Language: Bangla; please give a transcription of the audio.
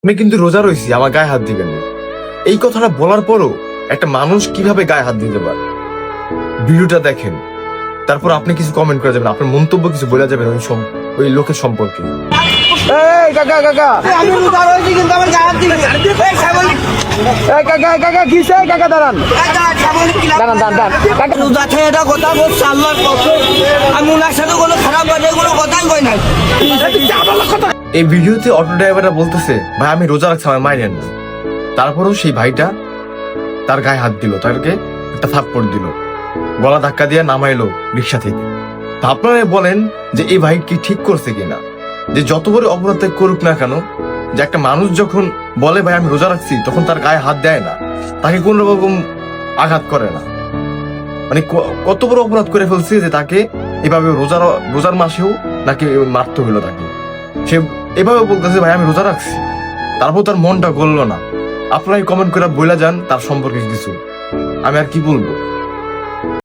আমি কিন্তু রোজা রয়েছি, আমার গায়ে হাত দিবেন না। এই কথাটা বলার পরও একটা মানুষ কিভাবে গায়ে হাত দিতে পারে? ভিডিওটা দেখেন, তারপর আপনি কিছু কমেন্ট করে যাবেন, আপনার মন্তব্য কিছু বলে যাবেন ওই লোকের সম্পর্কে। এই কাকা কাকা আমি রোজা রয়েছি কিন্তু আমার গায়ে হাত দিবে। এই ছাগল এই কাকা কাকা কিসে কাকা দাঁড়ান দাঁড়ান দাঁড়ান কাকা রোজা থেকে এটা কথা বলছে আল্লাহর কসম। আমি ওনার সাথে কোনো খারাপ বাজে কোনো কথাই কই নাই। এই ভিডিওতে অটো ড্রাইভাররা বলতেছে, ভাই আমি রোজা রাখছি, আমার মাইরেন না। তারপরেও সেই ভাইটা তার গায়ে হাত দিল, তাকে একটা থাপ্পড় দিল, গলা ধাক্কা দিয়ে নামাইলো রিক্সা থেকে। তা আপনারা বলেন যে এই ভাই কি ঠিক করছে কিনা? যে যত বড় অপরাধ করুক না কেন, যে একটা মানুষ যখন বলে ভাই আমি রোজা রাখছি, তখন তার গায়ে হাত দেয় না, তাকে কোন রকম আঘাত করে না। মানে কত বড় অপরাধ করে ফেলছে যে তাকে এভাবে রোজার মাসেও নাকি মারতে হইলো তাকে। সে এভাবে বলতেছে ভাই আমি রোজা রাখছি, তারপর তার মনটা গললো না। আপনারাই কমেন্ট করে বলে যান তার সম্পর্কে কিছু, আমি আর কি বলবো।